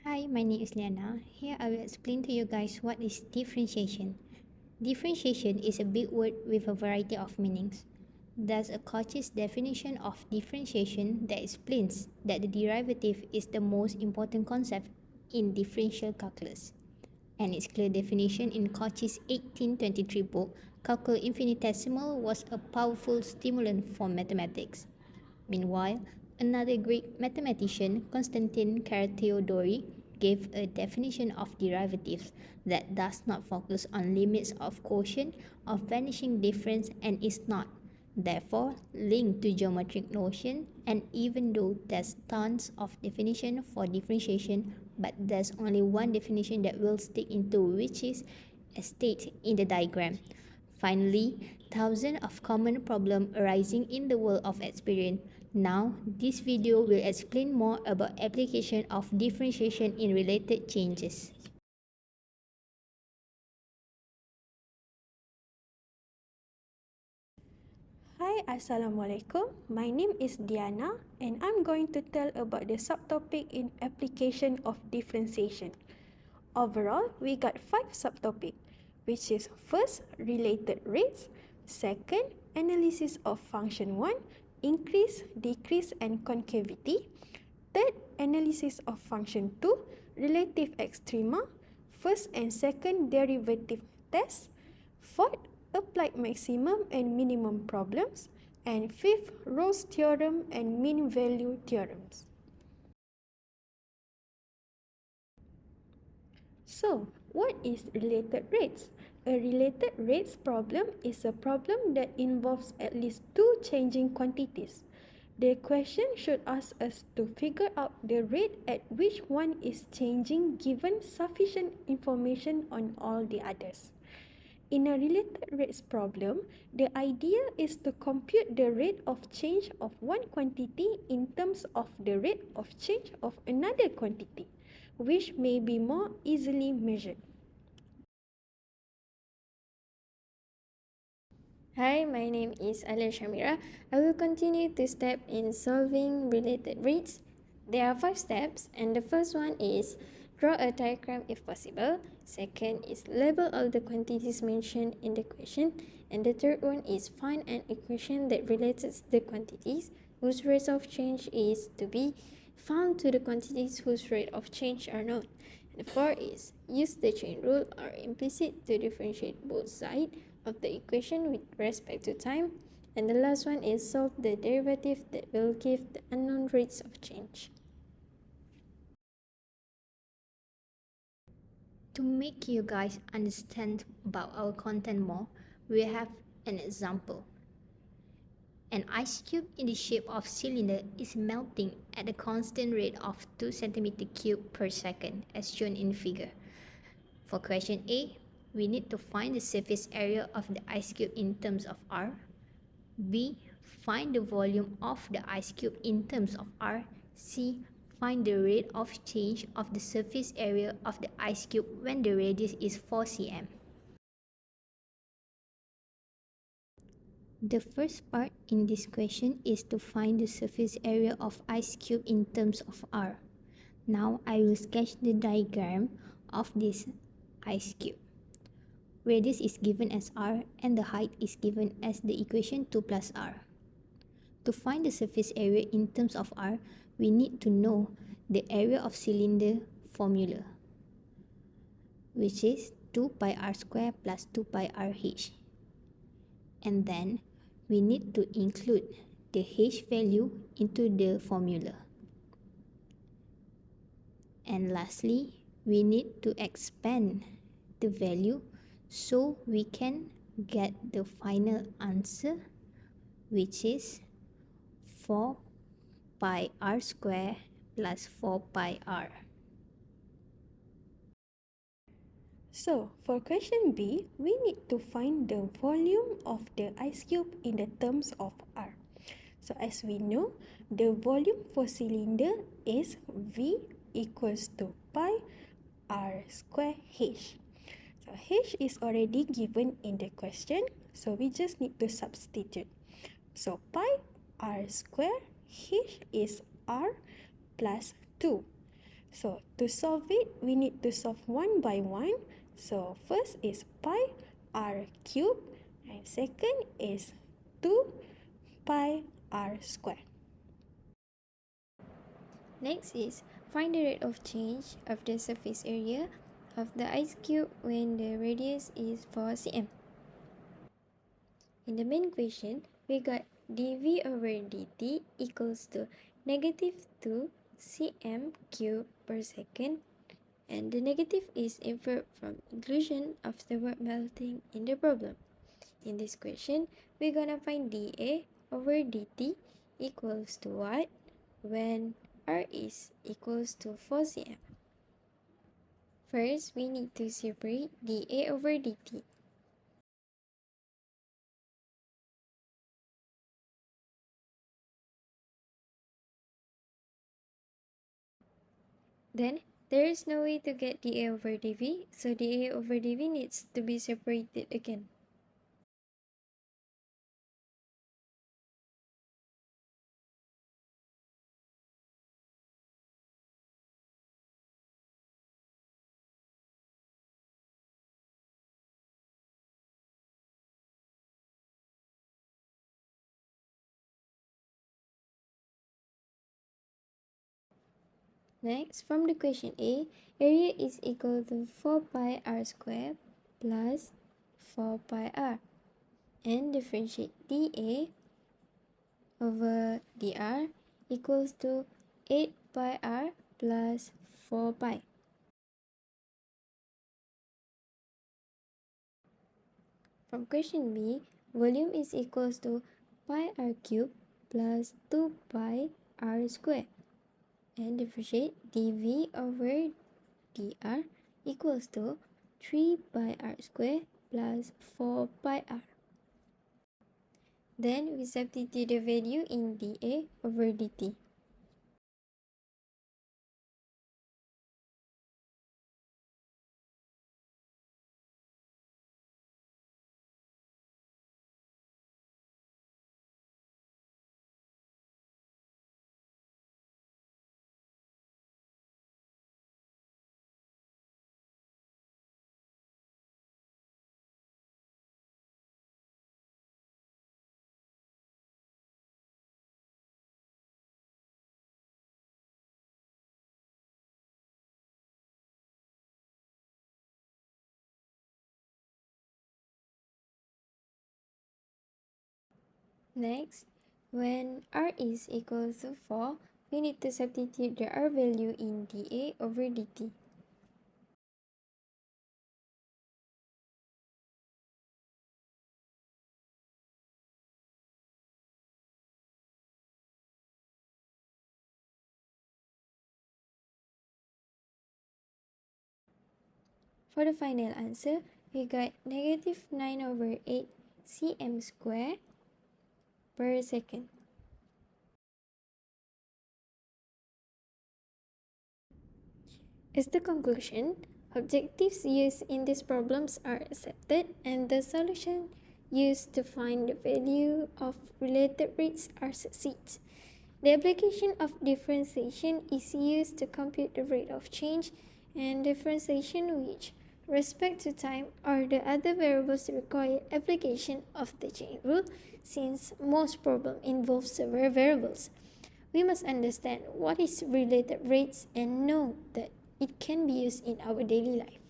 Hi, my name is Liyana. Here I will explain to you guys what is differentiation. Differentiation is a big word with a variety of meanings. Thus, a Cauchy's definition of differentiation that explains that the derivative is the most important concept in differential calculus. And its clear definition in Cauchy's 1823 book, Calcul Infinitesimal, was a powerful stimulant for mathematics. Meanwhile, another Greek mathematician, Constantine Carathéodory, gave a definition of derivatives that does not focus on limits of quotient or vanishing difference and is not, therefore, linked to geometric notion. And even though there's tons of definition for differentiation, but there's only one definition that will stick into, which is as stated in the diagram. Finally, thousands of common problems arising in the world of experience. Now, this video will explain more about application of differentiation in related changes. Hi, Assalamualaikum. My name is Diyana and I'm going to tell about the subtopic in application of differentiation. Overall, we got 5 subtopics, which is first, related rates, second, analysis of function 1, increase, decrease and concavity, third, analysis of function 2, relative extrema, first and second derivative test, fourth, applied maximum and minimum problems, and fifth, Rolle's theorem and mean value theorems. So, what is related rates? A related rates problem is a problem that involves at least two changing quantities. The question should ask us to figure out the rate at which one is changing given sufficient information on all the others. In a related rates problem, the idea is to compute the rate of change of one quantity in terms of the rate of change of another quantity, which may be more easily measured. Hi, my name is Syamiera. I will continue to step in solving related rates. There are 5 steps, and the first one is draw a diagram if possible. Second is label all the quantities mentioned in the question. And the third one is find an equation that relates the quantities whose rate of change is to be found to the quantities whose rate of change are known. And the fourth is use the chain rule or implicit to differentiate both sides of the equation with respect to time. And the last one is solve the derivative that will give the unknown rates of change. To make you guys understand about our content more, we have an example. An ice cube in the shape of cylinder is melting at a constant rate of 2 cm³ per second as shown in the figure. For question A, we need to find the surface area of the ice cube in terms of R. B, find the volume of the ice cube in terms of R. C, find the rate of change of the surface area of the ice cube when the radius is 4 cm. The first part in this question is to find the surface area of ice cube in terms of R. Now I will sketch the diagram of this ice cube. Radius is given as R and the height is given as the equation 2 plus R. To find the surface area in terms of R, we need to know the area of cylinder formula, which is 2 pi r square plus 2 pi rh. And then we need to include the h value into the formula. And lastly, we need to expand the value so we can get the final answer, which is 4 pi r square plus 4 pi r. So, for question B, we need to find the volume of the ice cube in the terms of R. So, as we know, the volume for cylinder is V equals to pi r square h. So, h is already given in the question, so we just need to substitute. So, pi r square h is r plus 2. So to solve it, we need to solve one by one. So first is pi r cubed and second is 2 pi r squared. Next is find the rate of change of the surface area of the ice cube when the radius is 4 cm. In the main question, we got dv over dt equals to negative 2 cm cube per second, and the negative is inferred from inclusion of the word melting in the problem. In this question, we're gonna find dA over dt equals to what when r is equals to 4 cm. First, we need to separate dA over dt. Then, there is no way to get dA over dv, so dA over dv needs to be separated again. Next, from the question A, area is equal to 4 pi r squared plus 4 pi r, and differentiate dA over dr equals to 8 pi r plus 4 pi. From question B, volume is equals to pi r cubed plus 2 pi r squared, and differentiate dv over dr equals to 3 pi r squared plus 4 pi r. Then we substitute the value in dA over dt. Next, when r is equal to 4, we need to substitute the r value in dA over dt. For the final answer, we got negative 9 over 8 cm squared per second. As the conclusion, objectives used in these problems are accepted and the solution used to find the value of related rates are succeed. The application of differentiation is used to compute the rate of change, and differentiation which respect to time or the other variables require application of the chain rule since most problems involve several variables. We must understand what is related rates and know that it can be used in our daily life.